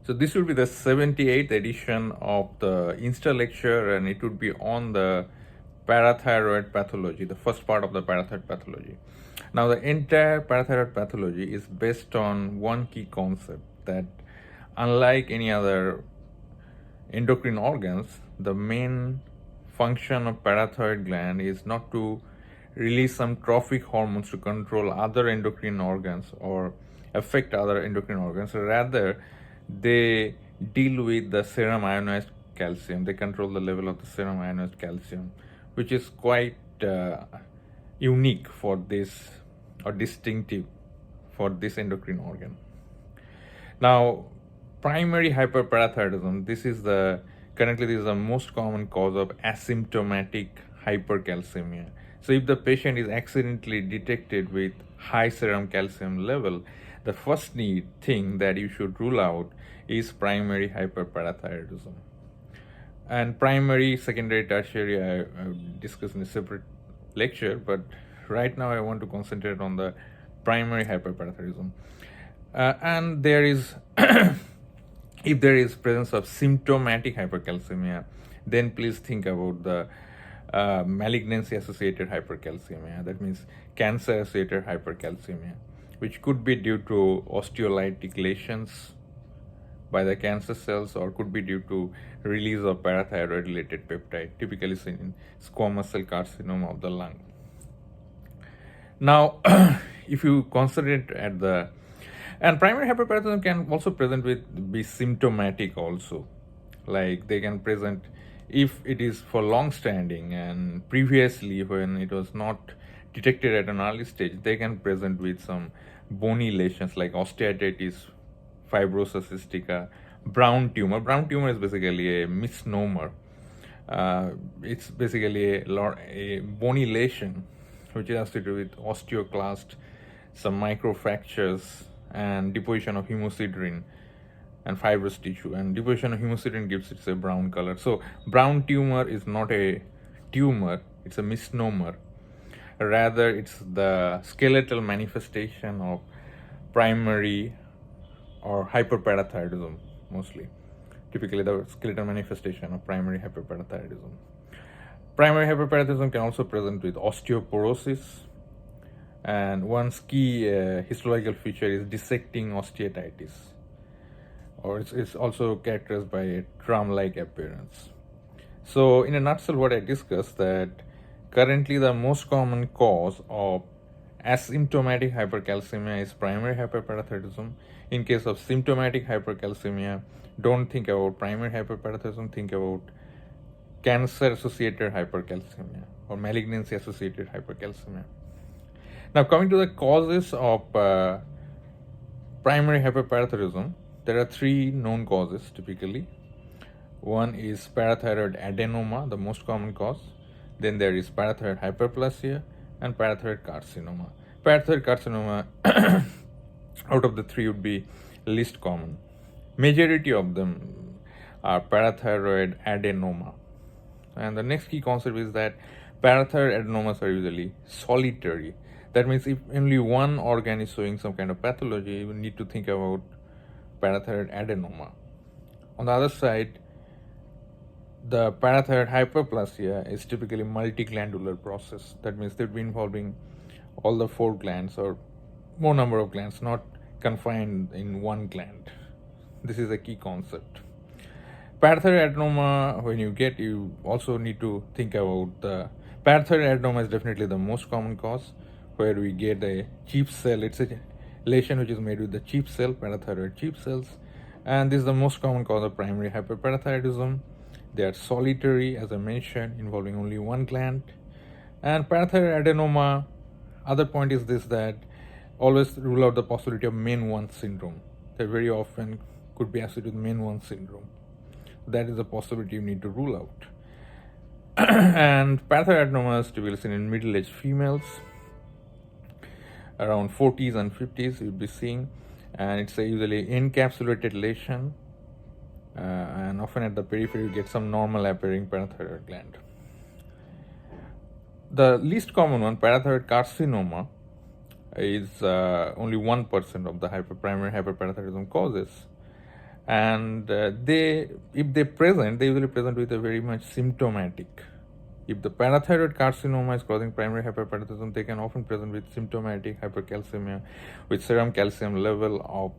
So this will be the 78th edition of the Insta lecture, and it would be on the parathyroid pathology, the first part of the parathyroid pathology. Now, the entire parathyroid pathology is based on one key concept, that unlike any other endocrine organs, the main function of parathyroid gland is not to release some trophic hormones to control other endocrine organs or affect other endocrine organs. Rather, they deal with the serum ionized calcium. They control the level of the serum ionized calcium, which is quite unique for this, or distinctive for this endocrine organ. Now, primary hyperparathyroidism, currently this is the most common cause of asymptomatic hypercalcemia. So if the patient is accidentally detected with high serum calcium level, the first thing that you should rule out is primary hyperparathyroidism. And primary, secondary, tertiary, I discuss in a separate lecture, but right now I want to concentrate on the primary hyperparathyroidism. And there is if there is presence of symptomatic hypercalcemia, then please think about the malignancy associated hypercalcemia. That means cancer associated hypercalcemia, which could be due to osteolytic lesions by the cancer cells, or could be due to release of parathyroid related peptide, typically seen in squamous cell carcinoma of the lung. Now, if you consider it at the and primary hyperparathyroidism can also be symptomatic also. Like they can present if it is for long standing, and previously when it was not detected at an early stage, they can present with some bony lesions like osteoarthritis, fibrosis cystica, brown tumor. Brown tumor is basically a misnomer. It's basically a bony lesion which has to do with osteoclast, some microfractures, and deposition of hemosiderin and fibrous tissue. And deposition of hemosiderin gives it a brown color. So brown tumor is not a tumor, it's a misnomer. Rather, it's the skeletal manifestation of primary or hyperparathyroidism, mostly. Typically the skeletal manifestation of primary hyperparathyroidism. Primary hyperparathyroidism can also present with osteoporosis, and one key histological feature is dissecting osteoarthritis, or it's also characterized by a drum-like appearance. So in a nutshell, what I discussed, that currently the most common cause of asymptomatic hypercalcemia is primary hyperparathyroidism. In case of symptomatic hypercalcemia, don't think about primary hyperparathyroidism, think about cancer-associated hypercalcemia or malignancy-associated hypercalcemia. Now, coming to the causes of primary hyperparathyroidism, there are three known causes typically. One is parathyroid adenoma, the most common cause. Then there is parathyroid hyperplasia and parathyroid carcinoma. Parathyroid carcinoma out of the three would be least common. Majority of them are parathyroid adenoma. And the next key concept is that parathyroid adenomas are usually solitary. That means if only one organ is showing some kind of pathology, you need to think about parathyroid adenoma. On the other side, the parathyroid hyperplasia is typically multiglandular process. That means they'd be involving all the four glands or more number of glands, not confined in one gland. This is a key concept. Parathyroid adenoma, when you also need to think about the parathyroid adenoma is definitely the most common cause, where we get a cheap cell. It's a lesion which is made with the cheap cell, parathyroid cheap cells, and this is the most common cause of primary hyperparathyroidism. They are solitary, as I mentioned, involving only one gland. And parathyroid adenoma, other point is this, that always rule out the possibility of MEN1 syndrome. That very often could be associated with MEN1 syndrome. That is a possibility you need to rule out. And parathyroid adenomas typically seen in middle-aged females, around 40s and 50s you'll be seeing, and it's a usually encapsulated lesion, and often at the periphery you get some normal appearing parathyroid gland. The least common one, parathyroid carcinoma, is only 1% of the primary hyperparathyroidism causes, and if they usually present with a very much symptomatic. If the parathyroid carcinoma is causing primary hyperparathyroidism, they can often present with symptomatic hypercalcemia with serum calcium level of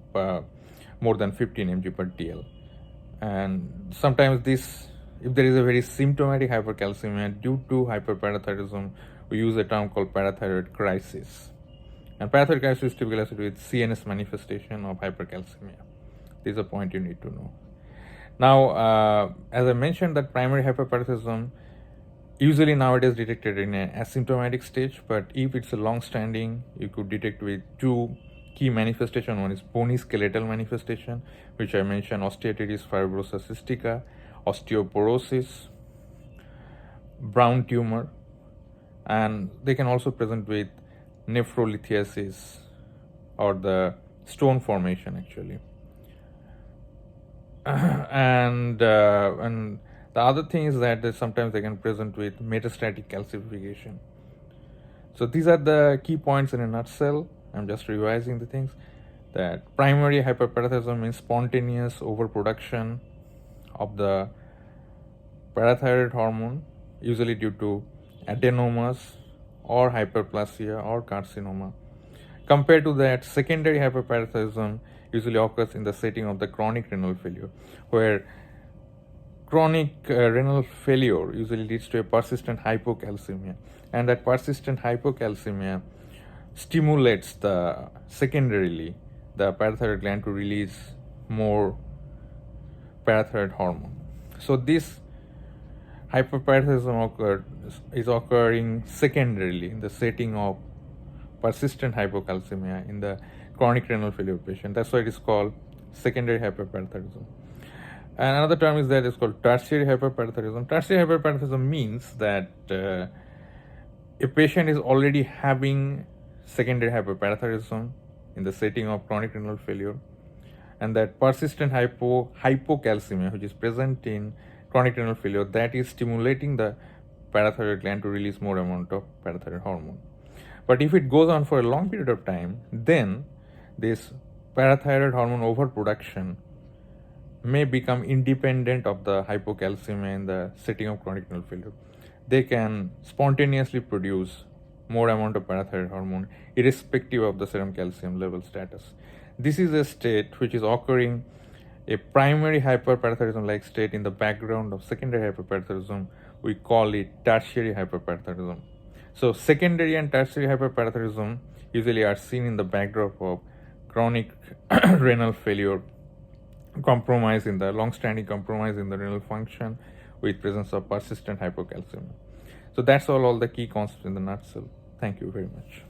more than 15 mg per dl. And sometimes if there is a very symptomatic hypercalcemia due to hyperparathyroidism, we use a term called parathyroid crisis. And parathyroid crisis is typically associated with CNS manifestation of hypercalcemia. This is a point you need to know. Now, as I mentioned, that primary hyperparathyroidism usually nowadays detected in an asymptomatic stage, but if it's a long-standing, you could detect with two key manifestations. One is bony skeletal manifestation, which I mentioned: osteoarthritis fibrosa cystica, osteoporosis, brown tumor, and they can also present with nephrolithiasis or the stone formation actually. And the other thing is that sometimes they can present with metastatic calcification. So these are the key points in a nutshell. I'm just revising the things. That primary hyperparathyroidism means spontaneous overproduction of the parathyroid hormone, usually due to adenomas or hyperplasia or carcinoma. Compared to that, secondary hyperparathyroidism usually occurs in the setting of the chronic renal failure, where chronic renal failure usually leads to a persistent hypocalcemia, and that persistent hypocalcemia stimulates secondarily the parathyroid gland to release more parathyroid hormone. So this hyperparathyroidism is occurring secondarily in the setting of persistent hypocalcemia in the chronic renal failure patient. That's why it is called secondary hyperparathyroidism. And another term is that it's called tertiary hyperparathyroidism. Tertiary hyperparathyroidism means that a patient is already having secondary hyperparathyroidism in the setting of chronic renal failure, and that persistent hypocalcemia, which is present in chronic renal failure, that is stimulating the parathyroid gland to release more amount of parathyroid hormone. But if it goes on for a long period of time, then this parathyroid hormone overproduction may become independent of the hypocalcemia in the setting of chronic renal failure. They can spontaneously produce more amount of parathyroid hormone irrespective of the serum calcium level status. This is a state which is occurring, a primary hyperparathyroidism like state in the background of secondary hyperparathyroidism. We call it tertiary hyperparathyroidism. So secondary and tertiary hyperparathyroidism usually are seen in the backdrop of chronic renal failure, long-standing compromise in the renal function with presence of persistent hypocalcemia. So that's all the key concepts in the nutshell. Thank you very much.